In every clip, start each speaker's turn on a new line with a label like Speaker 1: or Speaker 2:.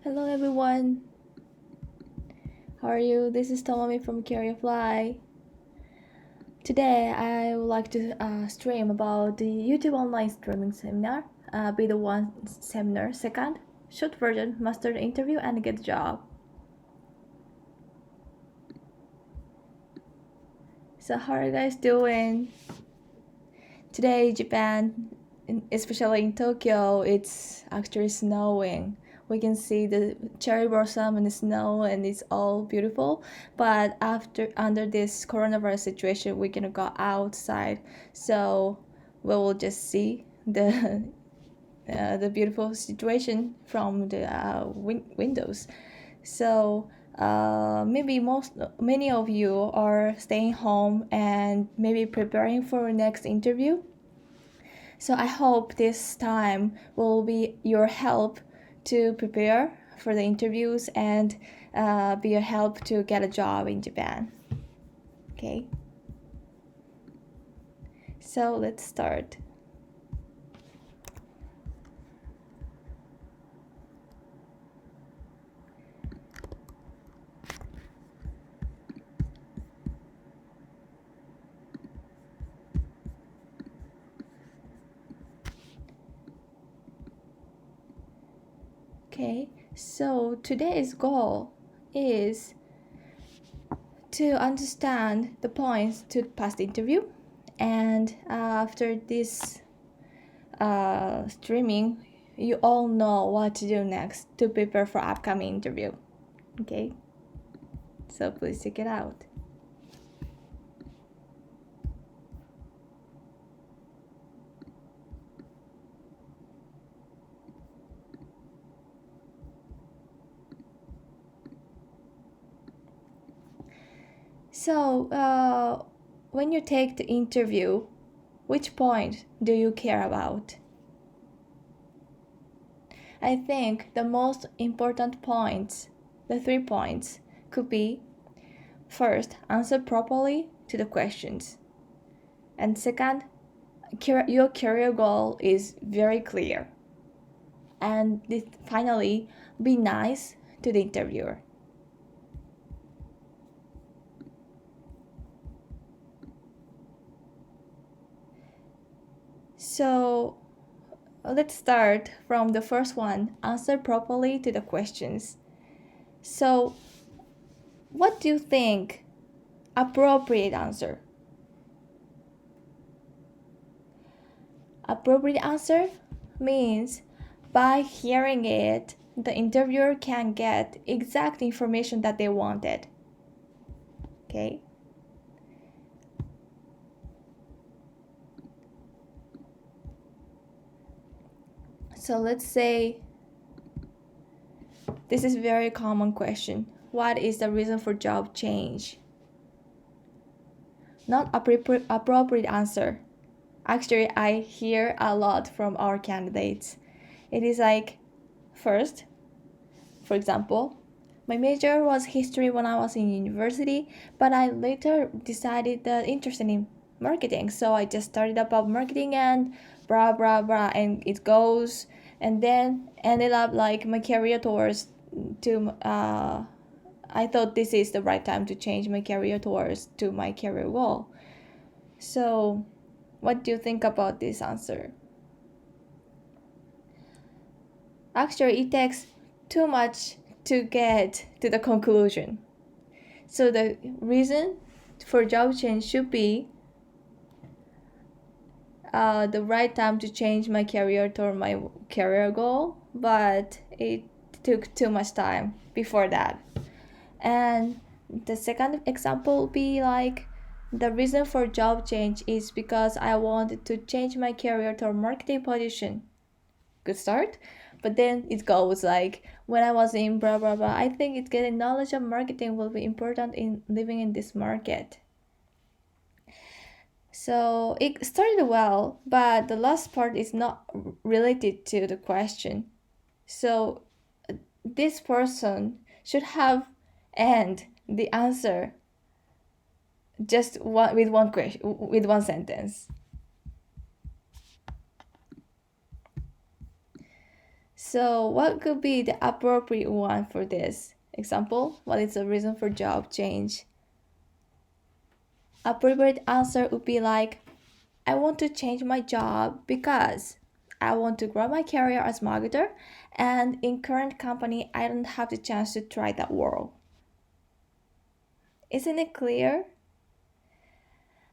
Speaker 1: Hello everyone, how are you? This is Tomomi from CareerFly. Today I would like to stream about the YouTube online streaming seminar, be the one seminar second, short version, master the interview and get the job. So how are you guys doing? Today Japan, especially in Tokyo, it's actually snowing. We can see the cherry blossom and the snow and it's all beautiful, but after under this coronavirus situation we cannot go outside, so we will just see the beautiful situation from the windows. So maybe many of you are staying home and maybe preparing for next interview. So I hope this time will be your help to prepare for the interviews and be a help to get a job in Japan. Okay. So let's start. Okay, so today's goal is to understand the points to pass the interview, and after this streaming, you all know what to do next to prepare for upcoming interview. Okay, so please check it out. So, when you take the interview, which point do you care about? I think the most important points, the 3 points, could be first, answer properly to the questions. And second, your career goal is very clear. And finally, be nice to the interviewer. So let's start from the first one, answer properly to the questions. So what do you think appropriate answer? Appropriate answer means by hearing it, the interviewer can get exact information that they wanted. Okay? So let's say this is a very common question. What is the reason for job change? Not appropriate answer. Actually, I hear a lot from our candidates. It is like, first, for example, my major was history when I was in university, but I later decided that interested in marketing. So I just started about marketing and blah blah blah, and it goes, and then ended up like my career towards to I thought this is the right time to change my career towards to my career goal. So, what do you think about this answer? Actually, it takes too much to get to the conclusion. So the reason for job change should be the right time to change my career toward my career goal, but it took too much time before that. And the second example would be like the reason for job change is because I wanted to change my career to a marketing position. Good start. But then it goes like when I was in blah blah blah, I think it's getting knowledge of marketing will be important in living in this market. So it started well, but the last part is not related to the question. So this person should have end the answer just with one question, with one sentence. So what could be the appropriate one for this? Example, what is the reason for job change? Appropriate answer would be like, I want to change my job because I want to grow my career as marketer, and in current company I don't have the chance to try that world. Isn't it clear?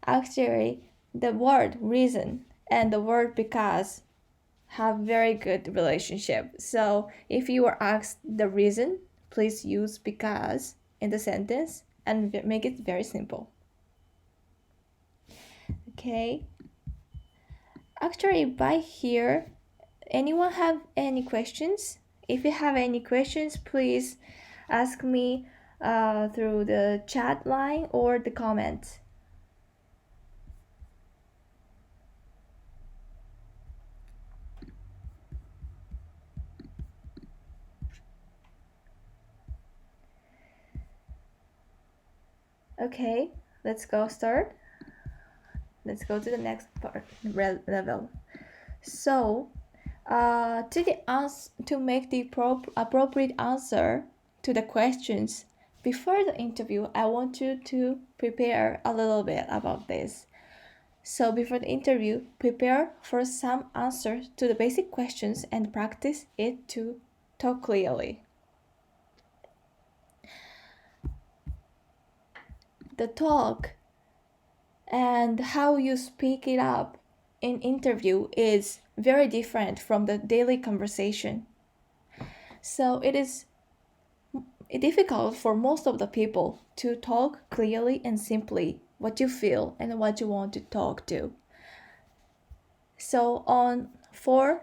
Speaker 1: Actually, the word reason and the word because have very good relationship. So if you are asked the reason, please use because in the sentence and make it very simple. Okay. Actually, by here, anyone have any questions? If you have any questions, please ask me through the chat line or the comments. Okay, let's go start. Let's go to the next part level. So, to make the appropriate answer to the questions before the interview, I want you to prepare a little bit about this. So before the interview, prepare for some answers to the basic questions and practice it to talk clearly. The talk and how you speak it up in interview is very different from the daily conversation. So it is difficult for most of the people to talk clearly and simply what you feel and what you want to talk to. So on four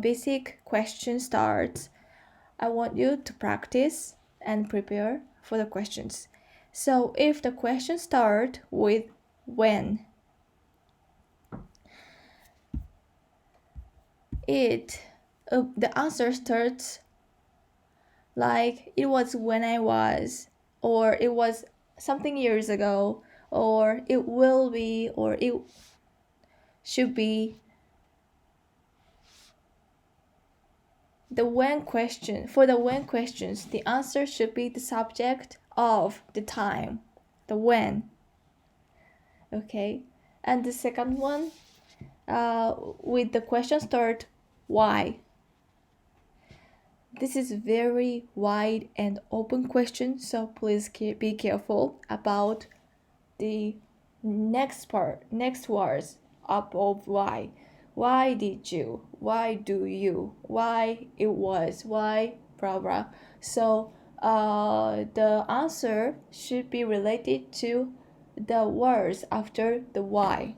Speaker 1: basic question starts, I want you to practice and prepare for the questions. So if the questions start with when, the answer starts like it was when I was, or it was something years ago, or it will be, or it should be. The when question, for the when questions, the answer should be the subject of the time, the when. Okay, and the second one, with the question start why. This is very wide and open question, so please be careful about the next words up of why. Why did you? Why do you? Why it was? Why blah blah. So the answer should be related to the words after the why.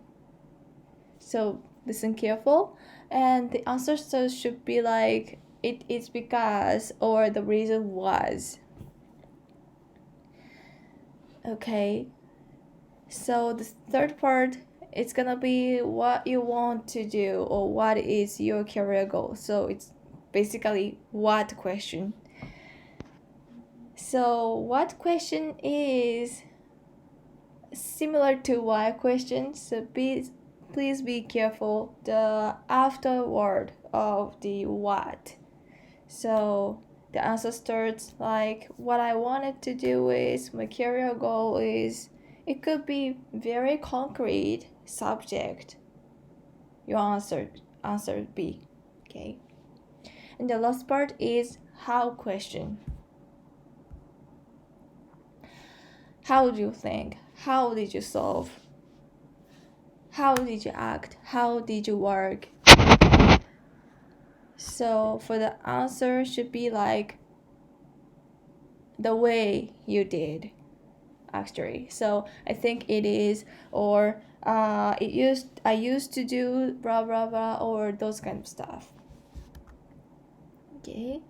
Speaker 1: So listen careful, and the answer should be like it is because or the reason was. Okay. So the third part, it's gonna be what you want to do or what is your career goal. So it's basically what question. So what question is similar to why question. So please be careful the afterword of the what. So the answer starts like what I wanted to do is my career goal is. It could be very concrete subject. Your answer B. Okay. And the last part is how question. How do you think? How did you solve? How did you act? How did you work? So for the answer should be like the way you did actually. So I think it is, or I used to do blah blah blah, or those kind of stuff. Okay.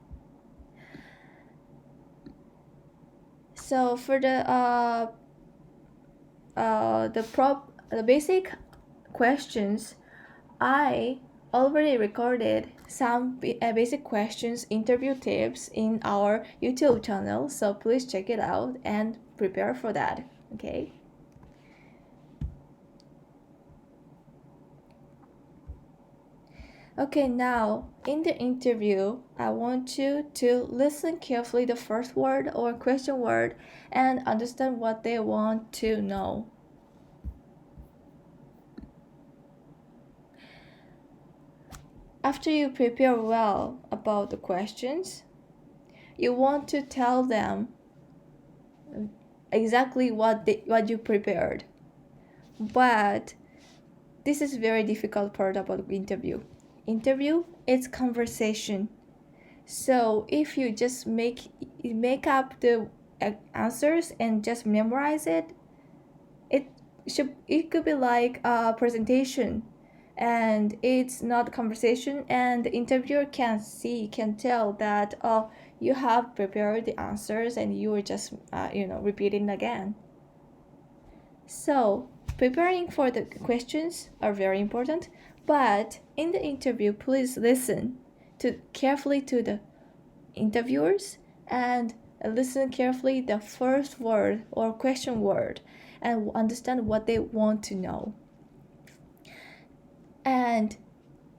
Speaker 1: So for the basic questions, I already recorded some basic questions interview tips in our YouTube channel, so please check it out and prepare for that. Okay. Okay, now in the interview, I want you to listen carefully the first word or question word and understand what they want to know. After you prepare well about the questions, you want to tell them exactly what you prepared. But this is very difficult part about interview. Interview is conversation. So if you just make up the answers and just memorize it, it could be like a presentation, and it's not conversation, and the interviewer can tell that you have prepared the answers and you are just repeating again. So preparing for the questions are very important, but in the interview, please listen to carefully to the interviewers and listen carefully the first word or question word and understand what they want to know. And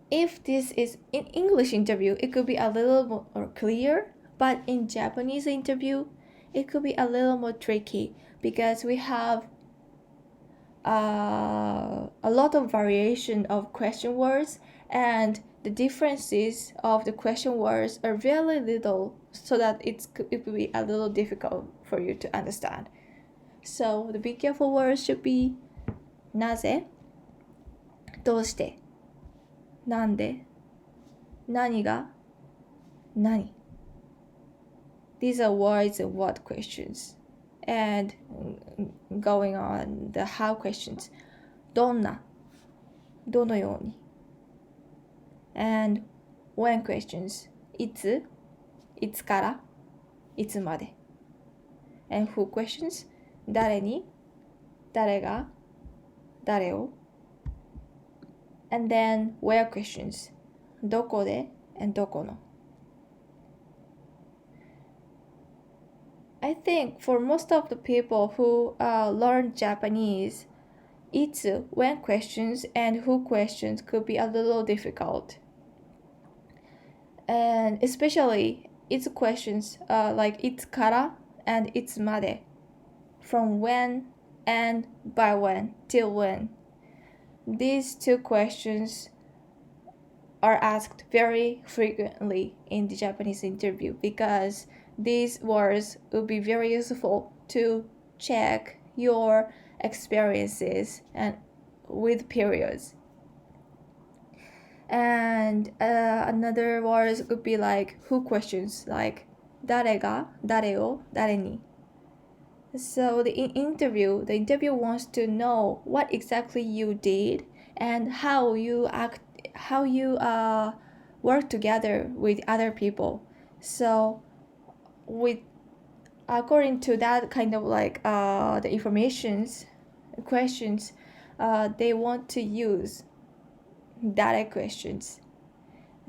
Speaker 1: if this is in English interview, it could be a little more clear, but in Japanese interview, it could be a little more tricky because we have a lot of variation of question words, and the differences of the question words are very little, so that it could be a little difficult for you to understand. So the be careful words should be なぜ、どうして、なんで、何が、何。These are words and what questions. And going on the how questions. どんな、どのように。And when questions. いつ、いつから、いつまで。And who questions. 誰に、誰が、誰を。And then where questions. どこで and どこの。I think for most of the people who learn Japanese, it's when questions and who questions could be a little difficult. And especially it's questions like it's kara and it's made. From when and by when till when. These two questions are asked very frequently in the Japanese interview because these words would be very useful to check your experiences and with periods. And another words could be like who questions, like 誰が、誰を、誰に. So the interview wants to know what exactly you did and how you work together with other people. So with according to that kind of like the questions, they want to use direct questions.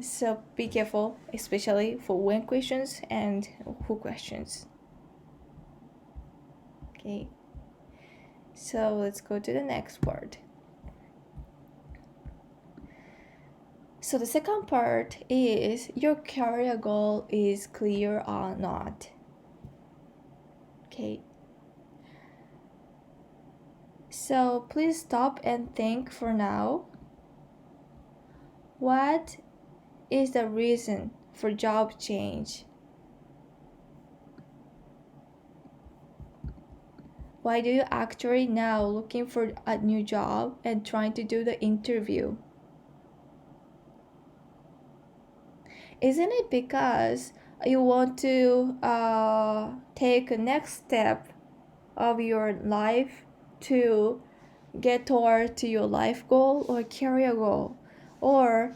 Speaker 1: So be careful, especially for when questions and who questions. Okay, so let's go to the next part. So the second part is your career goal is clear or not. Okay. So please stop and think for now. What is the reason for job change? Why do you actually now looking for a new job and trying to do the interview? Isn't it because you want to take a next step of your life to get toward to your life goal or career goal? Or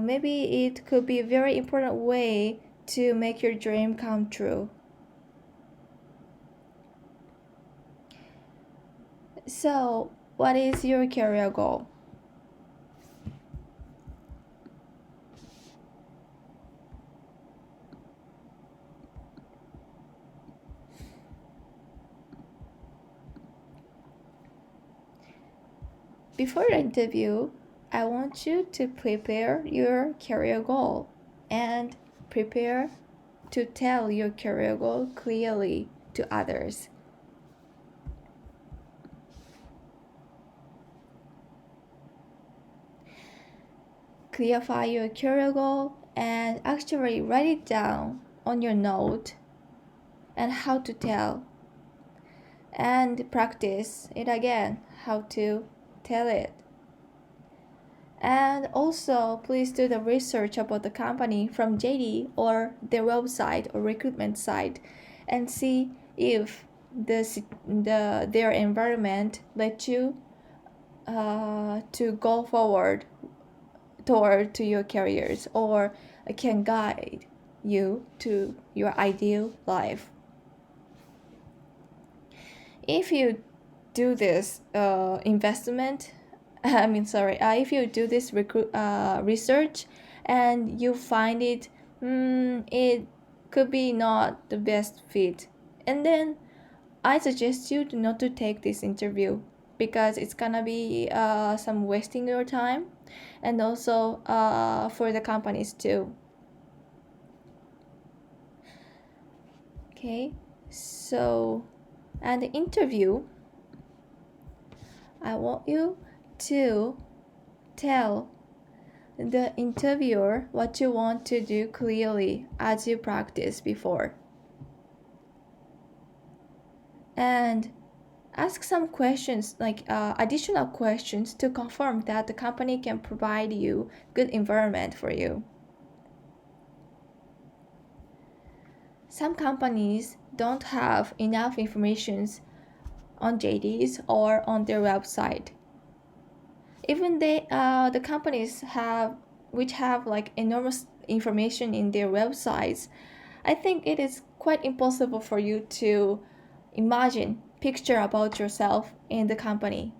Speaker 1: maybe it could be a very important way to make your dream come true. So, what is your career goal? Before the interview, I want you to prepare your career goal and prepare to tell your career goal clearly to others. Clarify your career goal and actually write it down on your note and how to tell. And practice it again, how to tell it. And also, please do the research about the company from JD or their website or recruitment site and see if their environment let you to go forward toward to your careers or can guide you to your ideal life. If you do this investment, if you do this research and you find it could be not the best fit, and then I suggest you not to take this interview because it's gonna be some wasting your time and also for the companies too. Okay, so and the interview, I want you to tell the interviewer what you want to do clearly as you practice before. And ask some questions like additional questions to confirm that the company can provide you good environment for you. Some companies don't have enough information on JDs or on their website. Even the companies which have like enormous information in their websites, I think it is quite impossible for you to imagine picture about yourself in the company.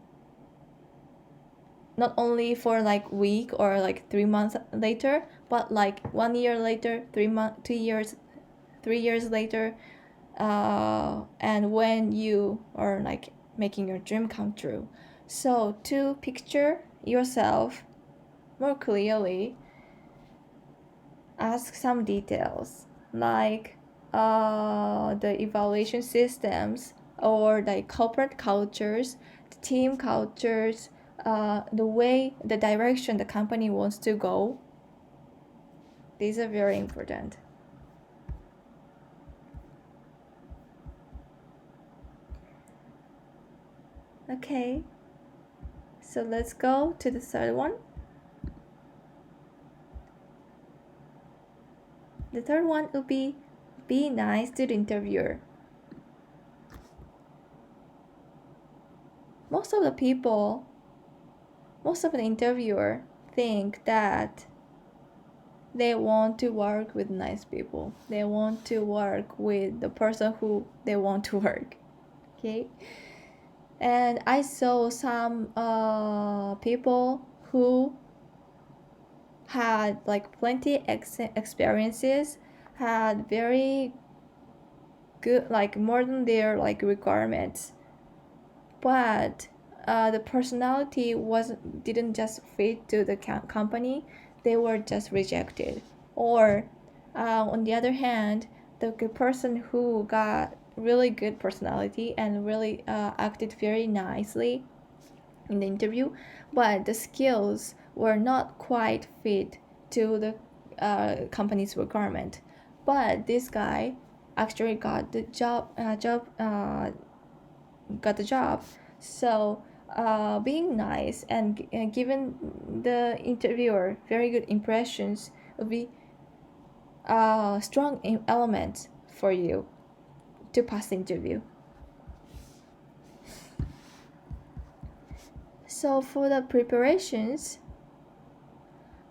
Speaker 1: Not only for like week or like 3 months later, but like 1 year later, 2 years, 3 years later, and when you are like making your dream come true. So to picture yourself more clearly, ask some details like the evaluation systems or the corporate cultures, the team cultures, the direction the company wants to go. These are very important. Okay, so let's go to the third one. The third one would be nice to the interviewer. Most of the interviewer think that they want to work with nice people. They want to work with the person who they want to work. Okay? And I saw some people who had like plenty experiences, had very good, like more than their like requirements, but the personality didn't just fit to the company. They were just rejected. Or on the other hand, the person who got really good personality and really acted very nicely in the interview, but the skills were not quite fit to the company's requirement. But this guy actually got the job. Got the job. So being nice and giving the interviewer very good impressions would be a strong element for you to pass the interview. So for the preparations,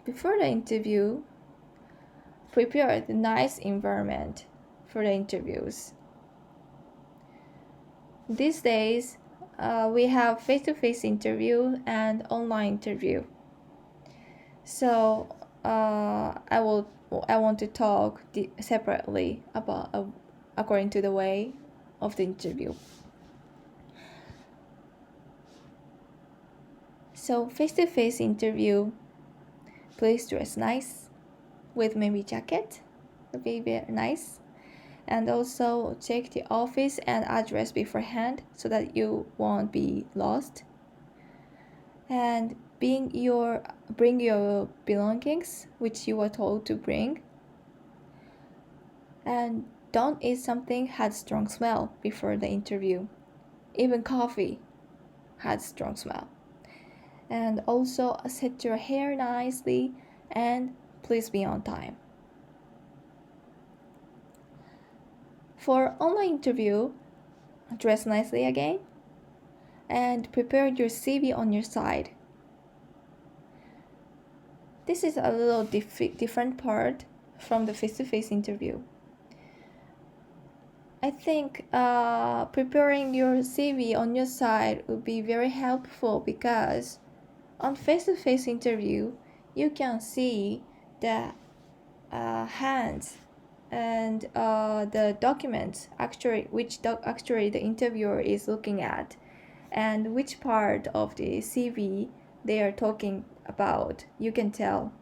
Speaker 1: before the interview, prepare the nice environment for the interviews. These days, we have face-to-face interview and online interview. So I want to talk separately about according to the way of the interview. So face-to-face interview, please dress nice with maybe jacket, would be very nice. And also check the office and address beforehand so that you won't be lost. And bring your belongings which you were told to bring. And don't eat something had strong smell before the interview. Even coffee had strong smell. And also set your hair nicely and please be on time. For online interview, dress nicely again and prepare your CV on your side. This is a little different part from the face-to-face interview. I think preparing your CV on your side would be very helpful because on face-to-face interview, you can see the hands and the documents actually the interviewer is looking at and which part of the CV they are talking about, you can tell.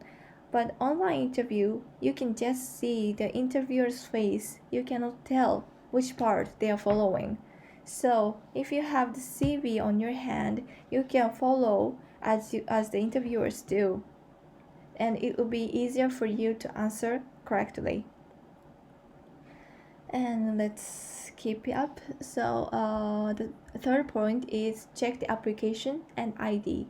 Speaker 1: But online interview, you can just see the interviewer's face. You cannot tell which part they are following. So if you have the CV on your hand, you can follow as the interviewers do, and it will be easier for you to answer correctly. And let's keep it up. So the third point is check the application and ID.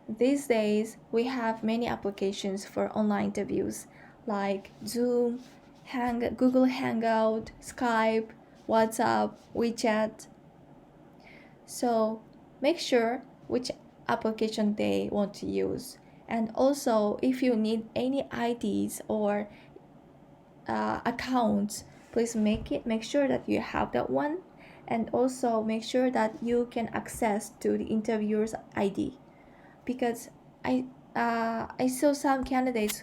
Speaker 1: These days, we have many applications for online interviews like Zoom, Google Hangout, Skype, WhatsApp, WeChat. So make sure which application they want to use. And also, if you need any IDs or accounts, please make sure that you have that one, and also make sure that you can access to the interviewer's ID, because I saw some candidates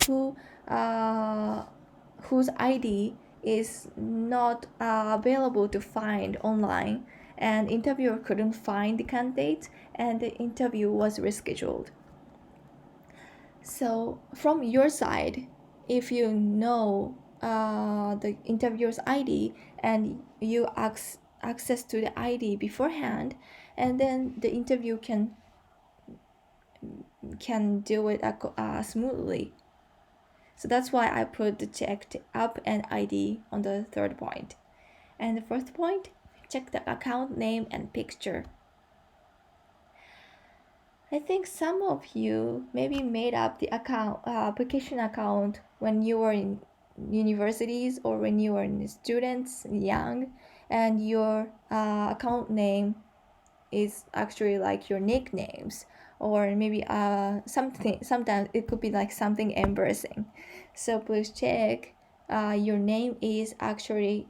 Speaker 1: whose ID is not available to find online, and interviewer couldn't find the candidate, and the interview was rescheduled. So from your side, if you know the interviewer's ID and you access to the ID beforehand, and then the interview can do it smoothly. So that's why I put the checked app and ID on the third point. And the fourth point, check the account name and picture. I think some of you maybe made up the application account when you were in universities or when you were in students young, and your account name is actually like your nicknames, or maybe sometimes it could be like something embarrassing. So please check your name is actually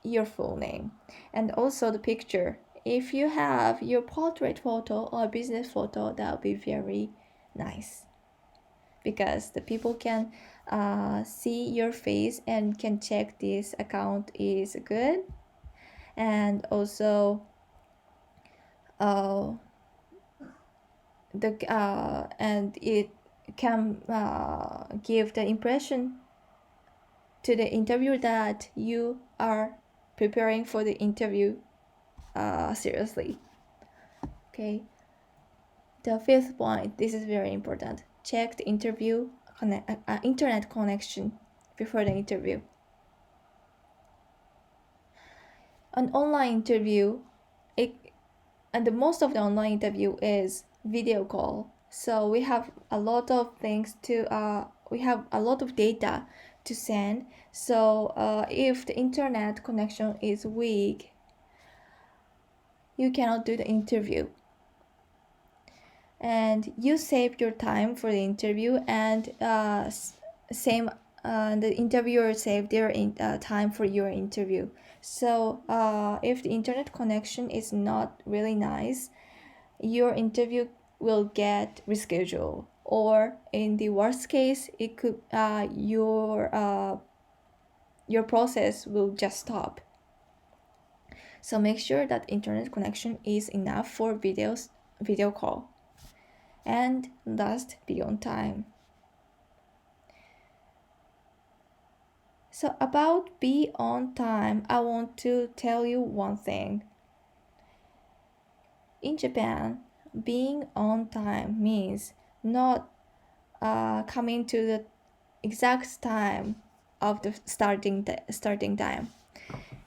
Speaker 1: your full name. And also the picture, if you have your portrait photo or business photo, that would be very nice, because the people can see your face and can check this account is good. And also and it can give the impression to the interviewer that you are preparing for the interview seriously. Okay. The fifth point, this is very important. Check the internet connection before the interview. An online interview, and the most of the online interview is video call. So we have a lot of things we have a lot of data to send. So if the internet connection is weak, you cannot do the interview. And you save your time for the interview, and the interviewer saved their time for your interview. So if the internet connection is not really nice, your interview will get rescheduled, or in the worst case, it could your process will just stop. So make sure that internet connection is enough for video call. And last, be on time. So about be on time, I want to tell you one thing. In Japan, being on time means not coming to the exact time of the starting time.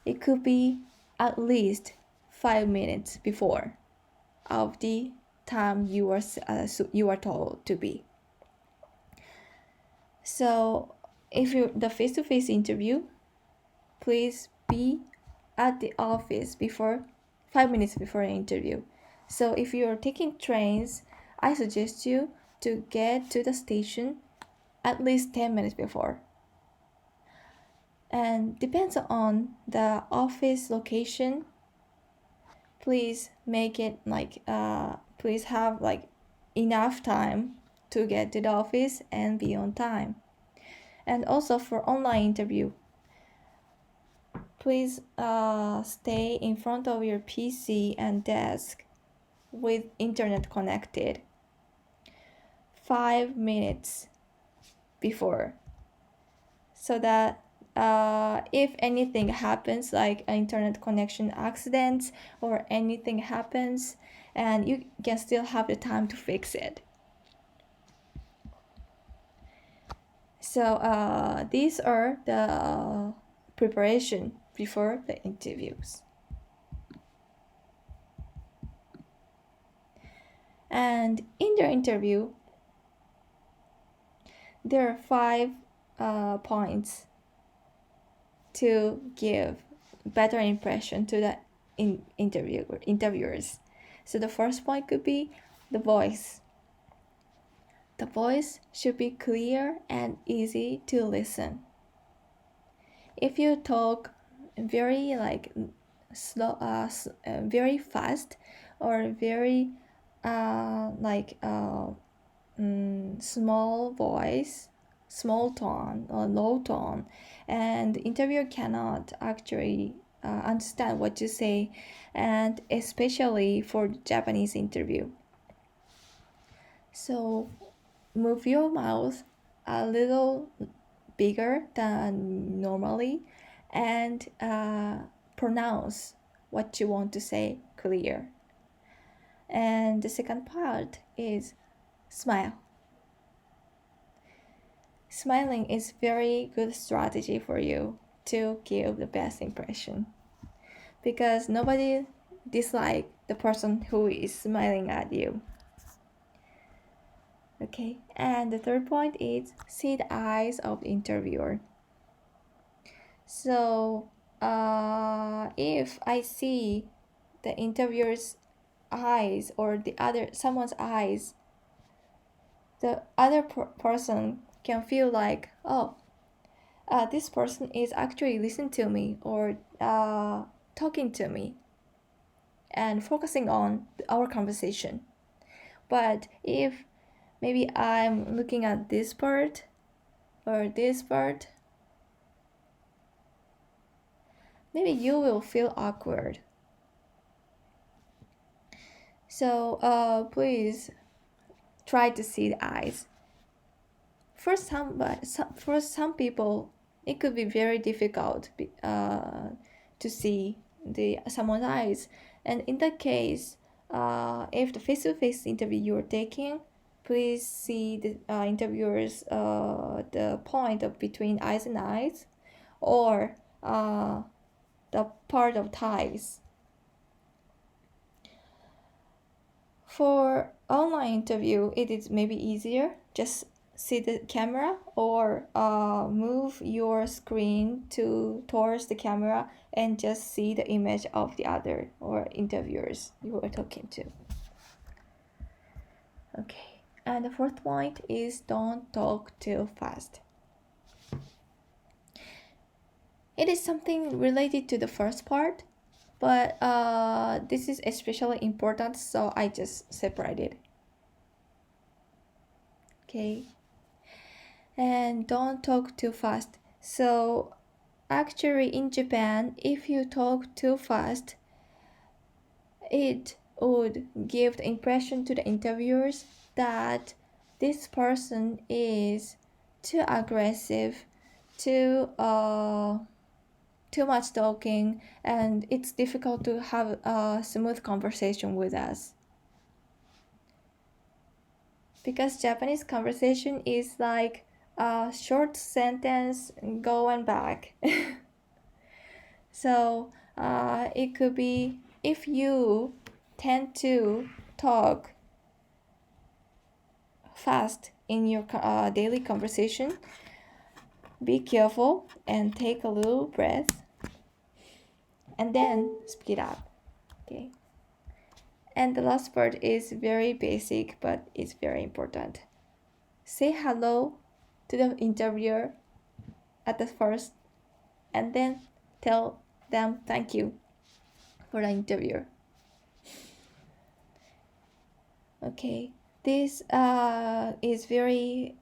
Speaker 1: It could be at least 5 minutes before of the time you are told to be. So if you the face-to-face interview, please be at the office before 5 minutes before the interview. So if you're taking trains, I suggest you to get to the station at least 10 minutes before. And depends on the office location, please make it please have enough time to get to the office and be on time. And also for online interview, please stay in front of your PC and desk with internet connected 5 minutes before, so that if anything happens, like an internet connection accident or anything happens, and you can still have the time to fix it. So these are the preparation before the interviews. And in the interview, there are 5 points to give better impression to the interviewers. So the first point could be the voice. The voice should be clear and easy to listen. If you talk very slow, very fast, or very small voice, small tone or low tone, and the interviewer cannot actually understand what you say, and especially for the Japanese interview. So move your mouth a little bigger than normally, and pronounce what you want to say clear. And the second part is smile. Smiling is very good strategy for you to give the best impression, because nobody dislike the person who is smiling at you. Okay, and the third point is see the eyes of the interviewer. So if I see the interviewer's eyes or someone's eyes, the other person can feel like, oh, this person is actually listening to me, or talking to me and focusing on our conversation. But if maybe I'm looking at this part or this part, maybe you will feel awkward. So please try to see the eyes. For some people, it could be very difficult to see someone's eyes, and in that case, if the face-to-face interview you're taking, please see the interviewers the point of between eyes and eyes, or the part of thighs. For online interview, it is maybe easier. Just see the camera, or move your screen towards the camera and just see the image of the other or interviewers you are talking to. Okay, and the fourth point is don't talk too fast. It is something related to the first part, but this is especially important, so I just separated. Okay, and don't talk too fast. So actually in Japan, if you talk too fast, it would give the impression to the interviewers that this person is too aggressive, too much talking, and it's difficult to have a smooth conversation with us. Because Japanese conversation is like a short sentence going back. So it could be if you tend to talk fast in your daily conversation, be careful and take a little breath and then speed up. Okay. And the last part is very basic, but it's very important. Say hello to the interviewer at the first, and then tell them thank you for the interview. Okay, this is very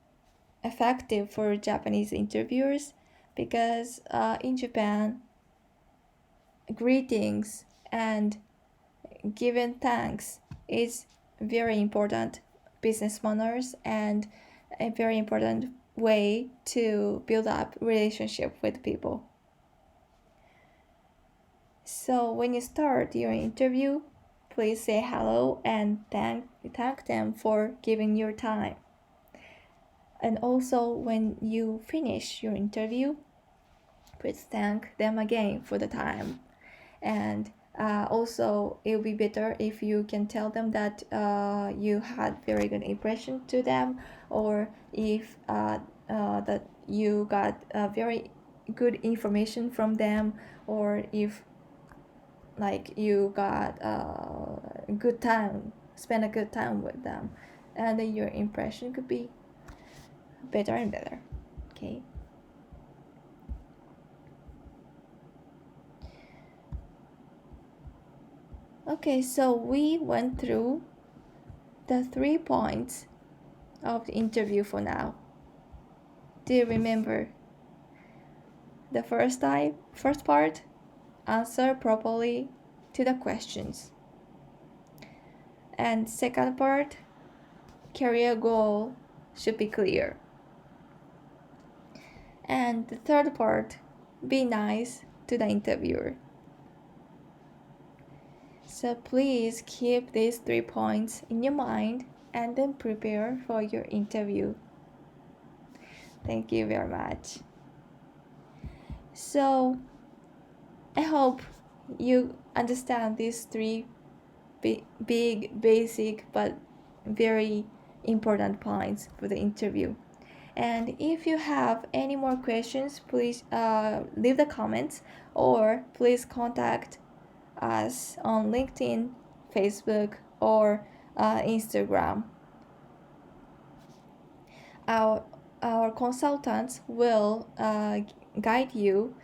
Speaker 1: effective for Japanese interviewers because in Japan, greetings and giving thanks is very important business manners and a very important way to build up relationship with people. So when you start your interview, please say hello and thank them for giving your time. And also when you finish your interview, please thank them again for the time. And also it will be better if you can tell them that you had very good impression to them, or if that you got very good information from them, or if like you got a good time, spend a good time with them, and then your impression could be better and better. Okay. Okay, so we went through the 3 points of the interview for now. Do you remember? The first part, answer properly to the questions. And second part, career goal should be clear. And the third part, be nice to the interviewer. So please keep these 3 points in your mind and then prepare for your interview. Thank you very much. So I hope you understand these 3 big, basic, but very important points for the interview. And if you have any more questions, please leave the comments, or please contact us on LinkedIn, Facebook, or Instagram. Our consultants will guide you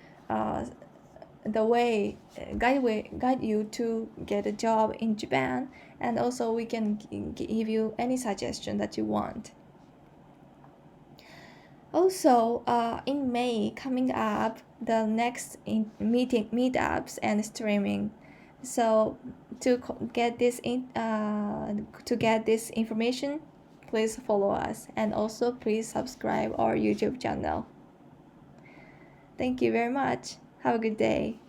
Speaker 1: guide you to get a job in Japan, and also we can give you any suggestion that you want. Also, in May coming up, the next meetups and streaming. So to get this information, please follow us, and also please subscribe our YouTube channel. Thank you very much. Have a good day.